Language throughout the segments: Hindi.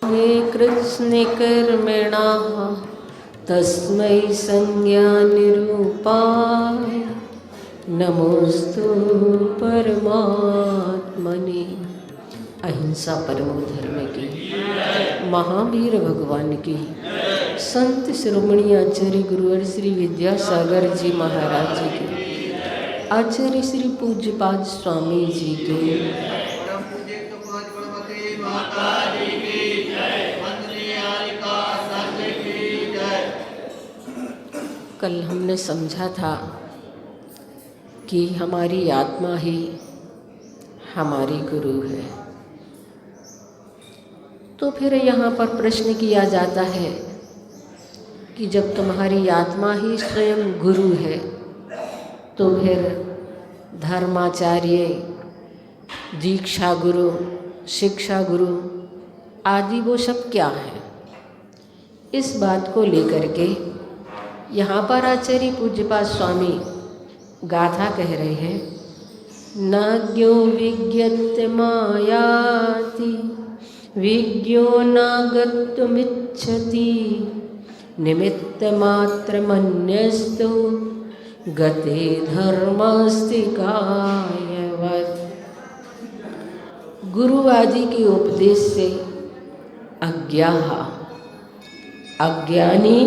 हे कृष्ण कर्मणाः तस्मै संज्ञानिरूपाय नमोस्तु परमात्मने। अहिंसा परमो धर्म की, महावीर भगवान की, संत शिरोमणि आचार्य गुरुवर श्री विद्यासागर जी महाराज जी की, आचार्य श्री पूज्यपाद स्वामी जी के, कल हमने समझा था कि हमारी आत्मा ही हमारी गुरु है। तो फिर यहाँ पर प्रश्न किया जाता है कि जब तुम्हारी आत्मा ही स्वयं गुरु है तो फिर धर्माचार्य, दीक्षा गुरु, शिक्षा गुरु आदि वो सब क्या है? इस बात को लेकर के यहाँ पर आचार्य पूज्यपाद स्वामी गाथा कह रहे हैं। नाज्ञो विज्ञत्य मायाति विज्ञो नागत्तुमिच्छति निमित्तमात्रमन्यस्तु गते धर्मस्ति कायवत्। गुरु आदि के उपदेश से अज्ञानी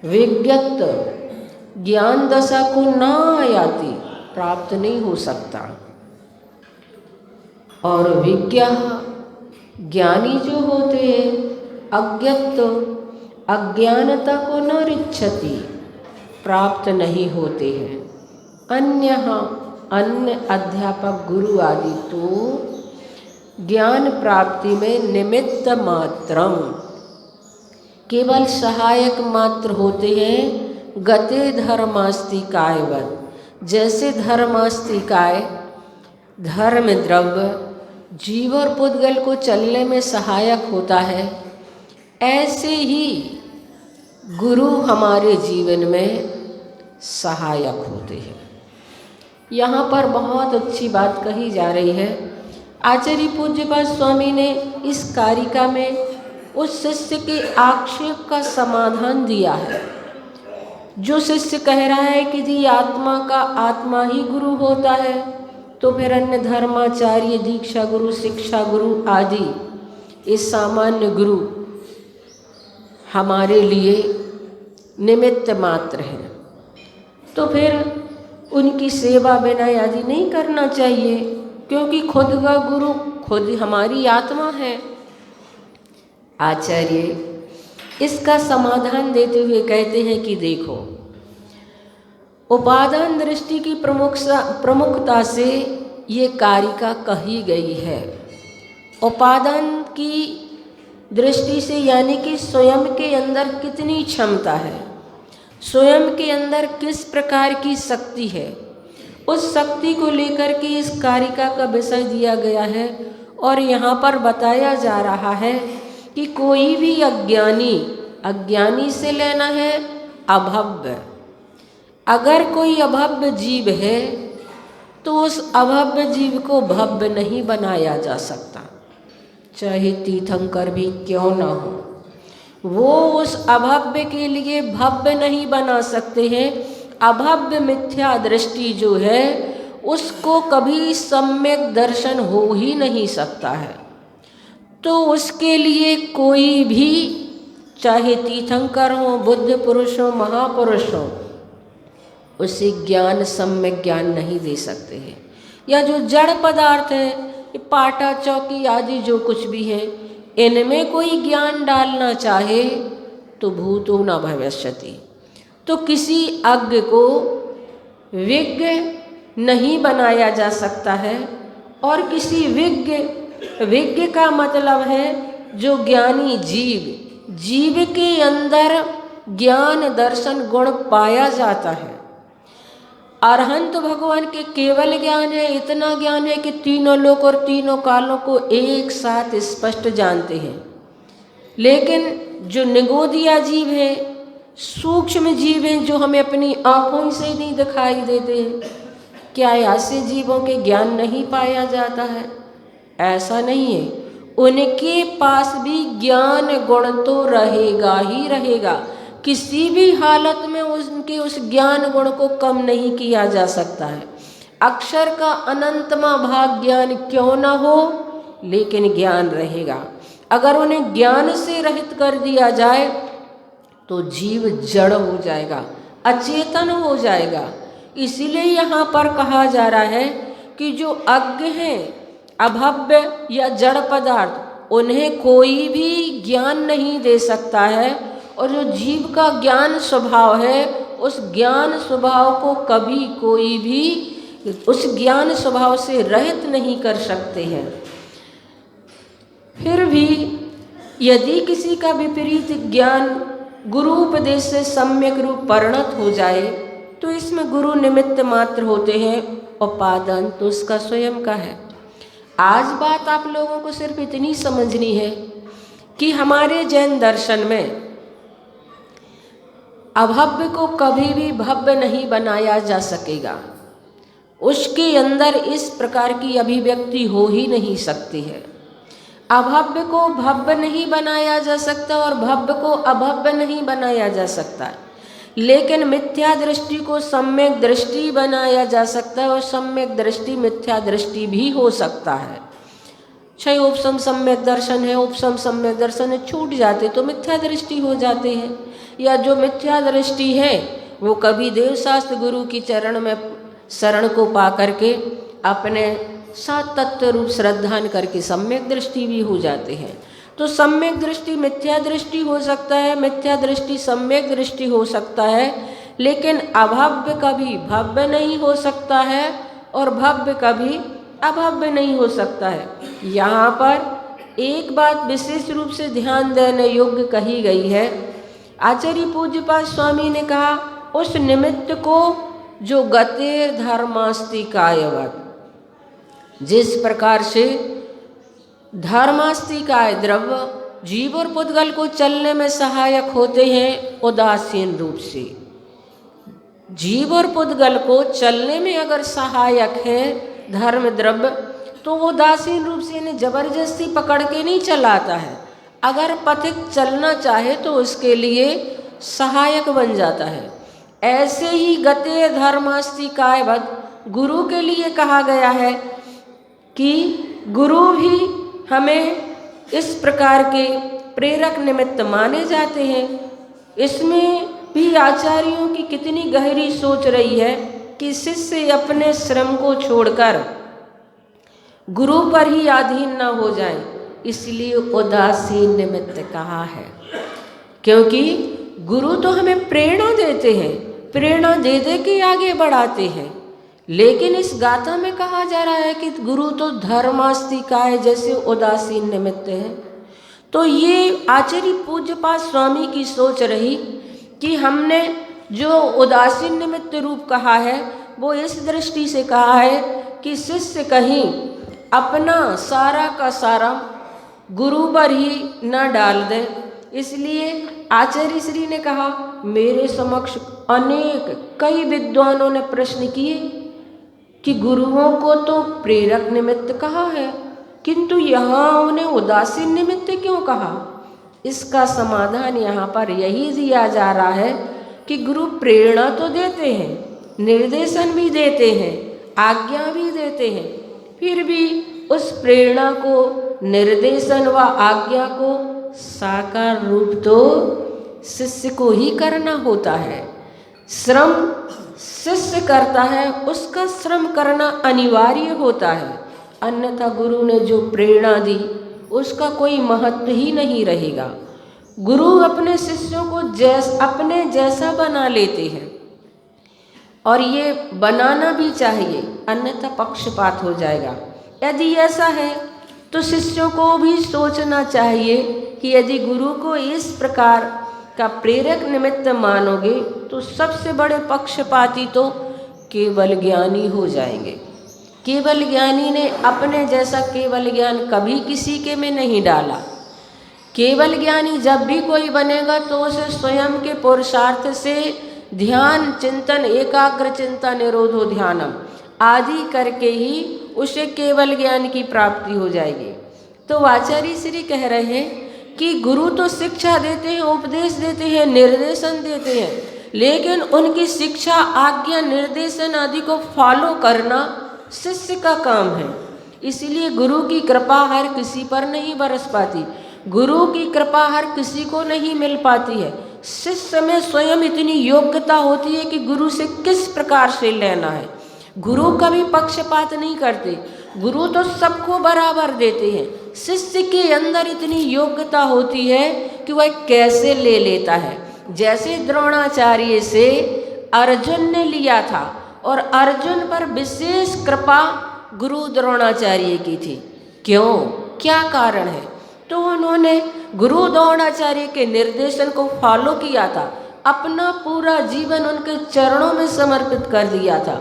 विज्ञत ज्ञान दशा को ना आयाति प्राप्त नहीं हो सकता, और विज्ञा ज्ञानी जो होते हैं अज्ञत अज्ञानता को न रिच्छति प्राप्त नहीं होते हैं। अन्य अध्यापक गुरु आदि तो ज्ञान प्राप्ति में निमित्त मात्रम केवल सहायक मात्र होते हैं। गते धर्मास्ति कायवत्, जैसे धर्मास्ति काय धर्म द्रव्य जीव और पुद्गल को चलने में सहायक होता है, ऐसे ही गुरु हमारे जीवन में सहायक होते हैं। यहाँ पर बहुत अच्छी बात कही जा रही है। आचार्य पूज्यपाद स्वामी ने इस कारिका में उस शिष्य के आक्षेप का समाधान दिया है। जो शिष्य कह रहा है कि जी आत्मा का आत्मा ही गुरु होता है, तो फिर अन्य धर्माचार्य, दीक्षा गुरु, शिक्षा गुरु आदि इस सामान्य गुरु हमारे लिए निमित्त मात्र हैं, तो फिर उनकी सेवा विनय आदि नहीं करना चाहिए, क्योंकि खुद का गुरु खुद हमारी आत्मा है। आचार्य इसका समाधान देते हुए कहते हैं कि देखो, उपादान दृष्टि की प्रमुखता से ये कारिका कही गई है। उपादान की दृष्टि से यानी कि स्वयं के अंदर कितनी क्षमता है, स्वयं के अंदर किस प्रकार की शक्ति है, उस शक्ति को लेकर के इस कारिका का विषय दिया गया है। और यहाँ पर बताया जा रहा है कि कोई भी अज्ञानी से लेना है अभव्य। अगर कोई अभव्य जीव है तो उस अभव्य जीव को भव्य नहीं बनाया जा सकता, चाहे तीर्थंकर भी क्यों ना हो, वो उस अभव्य के लिए भव्य नहीं बना सकते हैं। अभव्य मिथ्या दृष्टि जो है उसको कभी सम्यक दर्शन हो ही नहीं सकता है। तो उसके लिए कोई भी, चाहे तीर्थंकर हो, बुद्ध पुरुष हो, महापुरुष हो, उसे ज्ञान सम्यक ज्ञान नहीं दे सकते हैं। या जो जड़ पदार्थ हैं, पाटा चौकी आदि जो कुछ भी है, इनमें कोई ज्ञान डालना चाहे तो भूतो न भविष्यति, तो किसी अज्ञ को विज्ञ नहीं बनाया जा सकता है। और किसी विज्ञ का मतलब है जो ज्ञानी जीव के अंदर ज्ञान दर्शन गुण पाया जाता है। अरहंत भगवान के केवल ज्ञान है, इतना ज्ञान है कि तीनों लोक और तीनों कालों को एक साथ स्पष्ट जानते हैं। लेकिन जो निगोदिया जीव है, सूक्ष्म जीव हैं, जो हमें अपनी आँखों से नहीं दिखाई देते हैं, क्या ऐसे जीवों के ज्ञान नहीं पाया जाता है? ऐसा नहीं है। उनके पास भी ज्ञान गुण तो रहेगा ही रहेगा। किसी भी हालत में उनके उस ज्ञान गुण को कम नहीं किया जा सकता है। अक्षर का अनंतमा भाग ज्ञान क्यों न हो, लेकिन ज्ञान रहेगा। अगर उन्हें ज्ञान से रहित कर दिया जाए तो जीव जड़ हो जाएगा, अचेतन हो जाएगा। इसीलिए यहाँ पर कहा जा रहा है कि जो अज्ञ हैं, अभव्य या जड़ पदार्थ, उन्हें कोई भी ज्ञान नहीं दे सकता है। और जो जीव का ज्ञान स्वभाव है, उस ज्ञान स्वभाव को कभी कोई भी उस ज्ञान स्वभाव से रहित नहीं कर सकते हैं। फिर भी यदि किसी का विपरीत ज्ञान गुरु उपदेश से सम्यक रूप परिणत हो जाए तो इसमें गुरु निमित्त मात्र होते हैं, उपादान तो उसका स्वयं का है। आज बात आप लोगों को सिर्फ इतनी समझनी है कि हमारे जैन दर्शन में अभव्य को कभी भी भव्य नहीं बनाया जा सकेगा। उसके अंदर इस प्रकार की अभिव्यक्ति हो ही नहीं सकती है। अभव्य को भव्य नहीं बनाया जा सकता और भव्य को अभव्य नहीं बनाया जा सकता, लेकिन मिथ्या दृष्टि को सम्यक दृष्टि बनाया जा सकता है और सम्यक दृष्टि मिथ्या दृष्टि भी हो सकता है। क्षय उपसम सम्यक दर्शन है, उपसम सम्यक दर्शन है, छूट जाते तो मिथ्या दृष्टि हो जाते हैं। या जो मिथ्या दृष्टि है वो कभी देवशास्त्र गुरु की चरण में शरण को पा करके अपने सात तत्व रूप श्रद्धान करके सम्यक दृष्टि भी हो जाते हैं। तो सम्यक दृष्टि मिथ्या दृष्टि हो सकता है, मिथ्या दृष्टि सम्यक दृष्टि हो सकता है, लेकिन अभव्य कभी भव्य नहीं हो सकता है और भव्य कभी अभव्य नहीं हो सकता है। यहाँ पर एक बात विशेष रूप से ध्यान देने योग्य कही गई है। आचार्य पूज्यपाद स्वामी ने कहा, उस निमित्त को जो गतिर धर्मास्ति कायवत, जिस प्रकार से धर्मास्ति काय द्रव्य जीव और पुद्गल को चलने में सहायक होते हैं उदासीन रूप से, जीव और पुद्गल को चलने में अगर सहायक है धर्म द्रव्य, तो वो उदासीन रूप से इन्हें जबरदस्ती पकड़ के नहीं चलाता है। अगर पथिक चलना चाहे तो उसके लिए सहायक बन जाता है। ऐसे ही गते धर्मास्ति कायवत गुरु के लिए कहा गया है कि गुरु भी हमें इस प्रकार के प्रेरक निमित्त माने जाते हैं। इसमें भी आचार्यों की कितनी गहरी सोच रही है कि शिष्य अपने श्रम को छोड़कर गुरु पर ही अधीन न हो जाए, इसलिए उदासीन निमित्त कहा है। क्योंकि गुरु तो हमें प्रेरणा देते हैं, प्रेरणा दे दे के आगे बढ़ाते हैं, लेकिन इस गाथा में कहा जा रहा है कि गुरु तो धर्मास्ति काय जैसे उदासीन निमित्त है। तो ये आचार्य पूज्यपाद स्वामी की सोच रही कि हमने जो उदासीन निमित्त रूप कहा है वो इस दृष्टि से कहा है कि शिष्य कहीं अपना सारा का सारा गुरु पर ही न डाल दें। इसलिए आचार्य श्री ने कहा, मेरे समक्ष अनेक कई विद्वानों ने प्रश्न किए कि गुरुओं को तो प्रेरक निमित्त कहा है, किंतु यहाँ उन्हें उदासीन निमित्त क्यों कहा। इसका समाधान यहाँ पर यही दिया जा रहा है कि गुरु प्रेरणा तो देते हैं, निर्देशन भी देते हैं, आज्ञा भी देते हैं, फिर भी उस प्रेरणा को, निर्देशन व आज्ञा को साकार रूप तो शिष्य को ही करना होता है। श्रम शिष्य करता है, उसका श्रम करना अनिवार्य होता है, अन्यथा गुरु ने जो प्रेरणा दी उसका कोई महत्व ही नहीं रहेगा। गुरु अपने शिष्यों को अपने जैसा बना लेते हैं और ये बनाना भी चाहिए, अन्यथा पक्षपात हो जाएगा। यदि ऐसा है तो शिष्यों को भी सोचना चाहिए कि यदि गुरु को इस प्रकार का प्रेरक निमित्त मानोगे तो सबसे बड़े पक्षपाती तो केवल ज्ञानी हो जाएंगे। केवल ज्ञानी ने अपने जैसा केवल ज्ञान कभी किसी के में नहीं डाला। केवल ज्ञानी जब भी कोई बनेगा तो उसे स्वयं के पुरुषार्थ से ध्यान चिंतन, एकाग्र चिंता, निरोधो ध्यानम आदि करके ही उसे केवल ज्ञान की प्राप्ति हो जाएगी। तो आचार्य श्री कह रहे हैं कि गुरु तो शिक्षा देते हैं, उपदेश देते हैं, निर्देशन देते हैं, लेकिन उनकी शिक्षा, आज्ञा, निर्देशन आदि को फॉलो करना शिष्य का काम है। इसलिए गुरु की कृपा हर किसी पर नहीं बरस पाती, गुरु की कृपा हर किसी को नहीं मिल पाती है। शिष्य में स्वयं इतनी योग्यता होती है कि गुरु से किस प्रकार से लेना है। गुरु कभी पक्षपात नहीं करते, गुरु तो सबको बराबर देते हैं। शिष्य के अंदर इतनी योग्यता होती है कि वह कैसे ले लेता है। जैसे द्रोणाचार्य से अर्जुन ने लिया था और अर्जुन पर विशेष कृपा गुरु द्रोणाचार्य की थी। क्यों, क्या कारण है? तो उन्होंने गुरु द्रोणाचार्य के निर्देशन को फॉलो किया था, अपना पूरा जीवन उनके चरणों में समर्पित कर दिया था।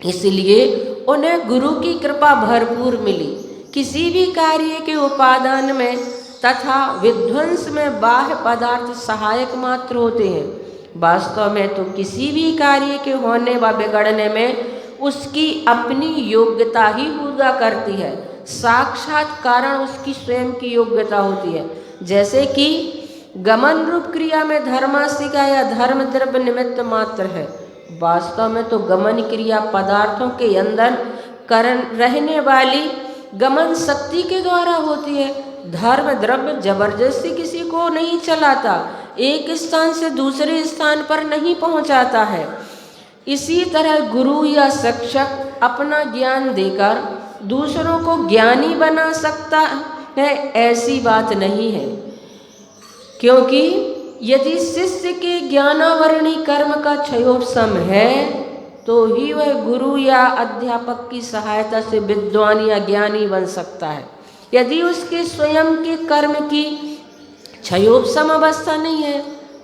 इसलिए उन्हें गुरु की कृपा भरपूर मिली। किसी भी कार्य के उपादान में तथा विध्वंस में बाह्य पदार्थ सहायक मात्र होते हैं। वास्तव में तो किसी भी कार्य के होने व बिगड़ने में उसकी अपनी योग्यता ही हुआ करती है। साक्षात कारण उसकी स्वयं की योग्यता होती है। जैसे कि गमन रूप क्रिया में धर्मासिका या धर्म द्रव्य निमित्त मात्र है। वास्तव में तो गमन क्रिया पदार्थों के अंदर रहने वाली गमन शक्ति के द्वारा होती है। धर्म द्रव्य जबरदस्ती किसी को नहीं चलाता, एक स्थान से दूसरे स्थान पर नहीं पहुंचाता है। इसी तरह गुरु या शिक्षक अपना ज्ञान देकर दूसरों को ज्ञानी बना सकता है, ऐसी बात नहीं है। क्योंकि यदि शिष्य के ज्ञानावरणी कर्म का क्षयोपशम है तो ही वह गुरु या अध्यापक की सहायता से विद्वान या ज्ञानी बन सकता है। यदि उसके स्वयं के कर्म की क्षयोपशम अवस्था नहीं है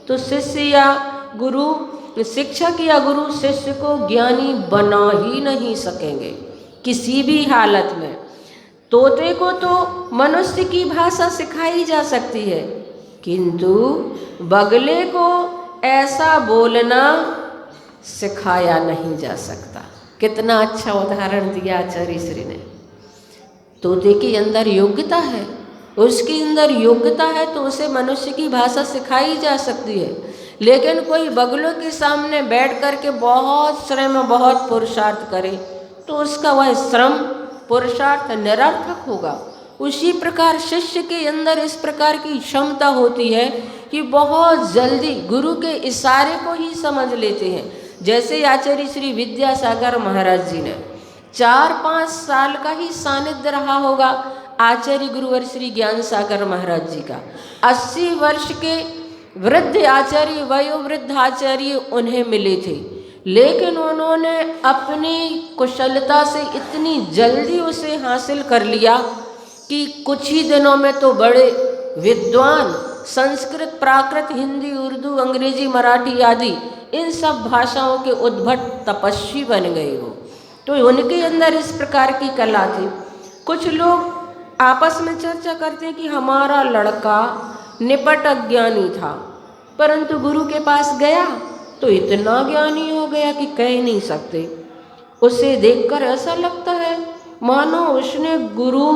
तो शिष्य या गुरु, शिक्षक या गुरु शिष्य को ज्ञानी बना ही नहीं सकेंगे किसी भी हालत में। तोते को तो मनुष्य की भाषा सिखाई जा सकती है, किंतु बगले को ऐसा बोलना सिखाया नहीं जा सकता। कितना अच्छा उदाहरण दिया आचार्य श्री ने। तोते के अंदर योग्यता है, उसके अंदर योग्यता है तो उसे मनुष्य की भाषा सिखाई जा सकती है। लेकिन कोई बगलों के सामने बैठ कर के बहुत श्रम, बहुत पुरुषार्थ करे तो उसका वह श्रम पुरुषार्थ निरर्थक होगा। उसी प्रकार शिष्य के अंदर इस प्रकार की क्षमता होती है कि बहुत जल्दी गुरु के इशारे को ही समझ लेते हैं। जैसे आचार्य श्री विद्यासागर महाराज जी ने 4-5 साल का ही सानिध्य रहा होगा आचार्य गुरुवर श्री ज्ञान सागर महाराज जी का। 80 वर्ष के वृद्ध आचार्य, वयोवृद्ध आचार्य उन्हें मिले थे, लेकिन उन्होंने अपनी कुशलता से इतनी जल्दी उसे हासिल कर लिया कि कुछ ही दिनों में तो बड़े विद्वान, संस्कृत, प्राकृत, हिंदी, उर्दू, अंग्रेजी, मराठी आदि इन सब भाषाओं के उद्भट तपस्वी बन गए हो। तो उनके अंदर इस प्रकार की कला थी। कुछ लोग आपस में चर्चा करते हैं कि हमारा लड़का निपट अज्ञानी था, परंतु गुरु के पास गया तो इतना ज्ञानी हो गया कि कह नहीं सकते। उसे देखकर ऐसा लगता है मानो उसने गुरु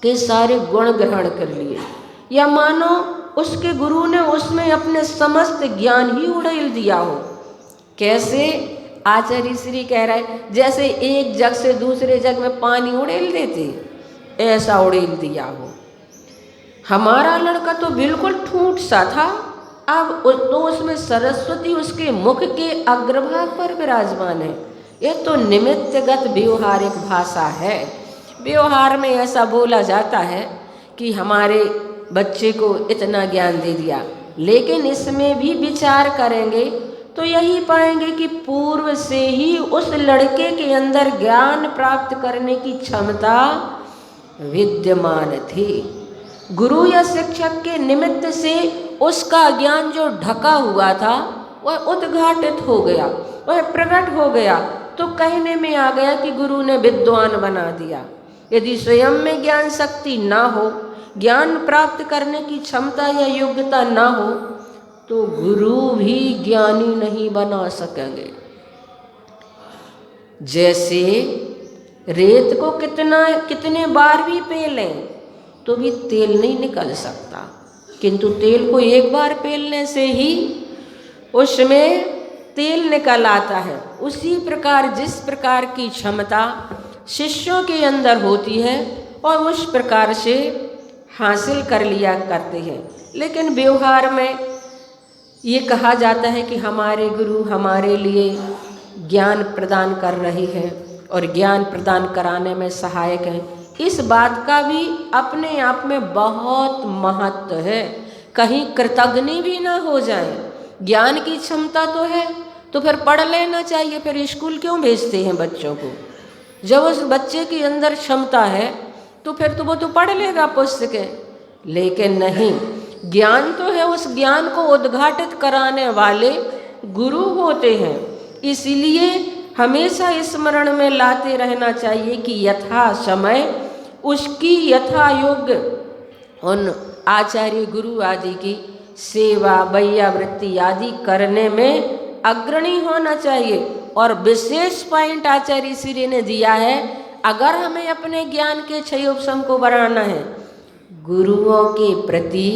के सारे गुण ग्रहण कर लिए, या मानो उसके गुरु ने उसमें अपने समस्त ज्ञान ही उड़ेल दिया हो। कैसे? आचार्य श्री कह रहे जैसे एक जग से दूसरे जग में पानी उड़ेल देते, ऐसा उड़ेल दिया हो। हमारा लड़का तो बिल्कुल ठूंठ सा था, अब तो उसमें सरस्वती उसके मुख के अग्रभाग पर विराजमान है। यह तो निमित्तगत व्यवहारिक भाषा है। व्यवहार में ऐसा बोला जाता है कि हमारे बच्चे को इतना ज्ञान दे दिया, लेकिन इसमें भी विचार करेंगे तो यही पाएंगे कि पूर्व से ही उस लड़के के अंदर ज्ञान प्राप्त करने की क्षमता विद्यमान थी। गुरु या शिक्षक के निमित्त से उसका ज्ञान जो ढका हुआ था वह उद्घाटित हो गया, वह प्रकट हो गया, तो कहने में आ गया कि गुरु ने विद्वान बना दिया। यदि स्वयं में ज्ञान शक्ति ना हो, ज्ञान प्राप्त करने की क्षमता या योग्यता ना हो, तो गुरु भी ज्ञानी नहीं बना सकेंगे। जैसे रेत को कितने बार भी पे लें तो भी तेल नहीं निकल सकता, किंतु तेल को एक बार पेलने से ही उसमें तेल निकल आता है। उसी प्रकार जिस प्रकार की क्षमता शिष्यों के अंदर होती है और उस प्रकार से हासिल कर लिया करते हैं। लेकिन व्यवहार में ये कहा जाता है कि हमारे गुरु हमारे लिए ज्ञान प्रदान कर रही है और ज्ञान प्रदान कराने में सहायक है। इस बात का भी अपने आप में बहुत महत्व है। कहीं कृतज्ञ भी ना हो जाए। ज्ञान की क्षमता तो है तो फिर पढ़ लेना चाहिए, फिर स्कूल क्यों भेजते हैं बच्चों को? जब उस बच्चे के अंदर क्षमता है तो फिर तो वो तो पढ़ लेगा पुस्तकें, लेकिन नहीं, ज्ञान तो है, उस ज्ञान को उद्घाटित कराने वाले गुरु होते हैं। इसलिए हमेशा स्मरण में लाते रहना चाहिए कि यथा समय उसकी यथा योग्य उन आचार्य गुरु आदि की सेवा वैयावृत्ति आदि करने में अग्रणी होना चाहिए। और विशेष पॉइंट आचार्य श्री ने दिया है, अगर हमें अपने ज्ञान के क्षयोपशम को बढ़ाना है, गुरुओं के प्रति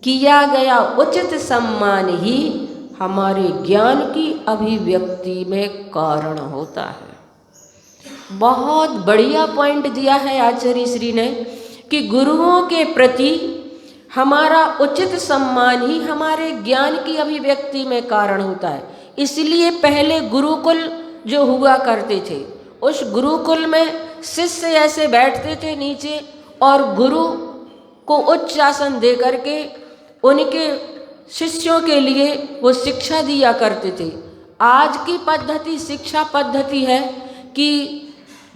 किया गया उचित सम्मान ही हमारे ज्ञान की अभिव्यक्ति में कारण होता है। बहुत बढ़िया पॉइंट दिया है आचार्य श्री ने कि गुरुओं के प्रति हमारा उचित सम्मान ही हमारे ज्ञान की अभिव्यक्ति में कारण होता है। इसलिए पहले गुरुकुल जो हुआ करते थे, उस गुरुकुल में शिष्य ऐसे बैठते थे नीचे और गुरु को उच्च आसन दे करके उनके शिष्यों के लिए वो शिक्षा दिया करते थे। आज की पद्धति शिक्षा पद्धति है कि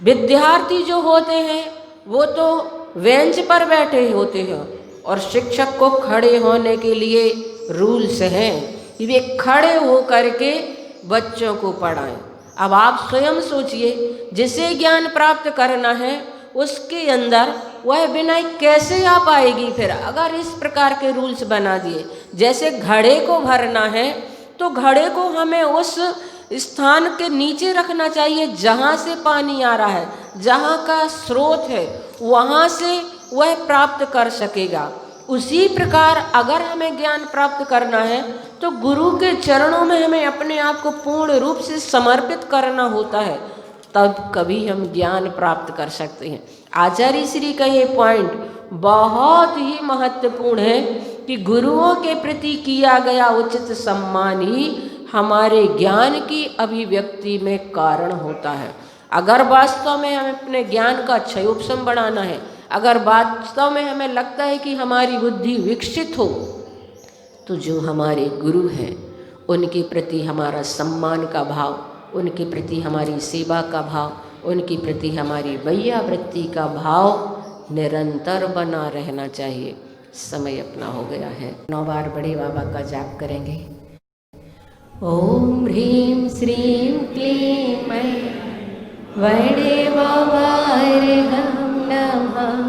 विद्यार्थी जो होते हैं वो तो बेंच पर बैठे होते हैं और शिक्षक को खड़े होने के लिए रूल्स हैं, वे खड़े हो करके बच्चों को पढ़ाएं। अब आप स्वयं सोचिए, जिसे ज्ञान प्राप्त करना है उसके अंदर वह विनय कैसे आ पाएगी? फिर अगर इस प्रकार के रूल्स बना दिए, जैसे घड़े को भरना है तो घड़े को हमें उस स्थान के नीचे रखना चाहिए जहाँ से पानी आ रहा है, जहाँ का स्रोत है, वहाँ से वह प्राप्त कर सकेगा। उसी प्रकार अगर हमें ज्ञान प्राप्त करना है तो गुरु के चरणों में हमें अपने आप को पूर्ण रूप से समर्पित करना होता है, तब कभी हम ज्ञान प्राप्त कर सकते हैं। आचार्य श्री का ये पॉइंट बहुत ही महत्वपूर्ण है कि गुरुओं के प्रति किया गया उचित सम्मान ही हमारे ज्ञान की अभिव्यक्ति में कारण होता है। अगर वास्तव में हमें अपने ज्ञान का क्षयोपशम बढ़ाना है, अगर वास्तव में हमें लगता है कि हमारी बुद्धि विकसित हो, तो जो हमारे गुरु हैं उनके प्रति हमारा सम्मान का भाव, उनके प्रति हमारी सेवा का भाव, उनके प्रति हमारी वैयावृत्ति का भाव निरंतर बना रहना चाहिए। समय अपना हो गया है, 9 बार बड़े बाबा का जाप करेंगे। ओम ह्रीं श्रीं क्लीं मैं बड़े बाबा नमः।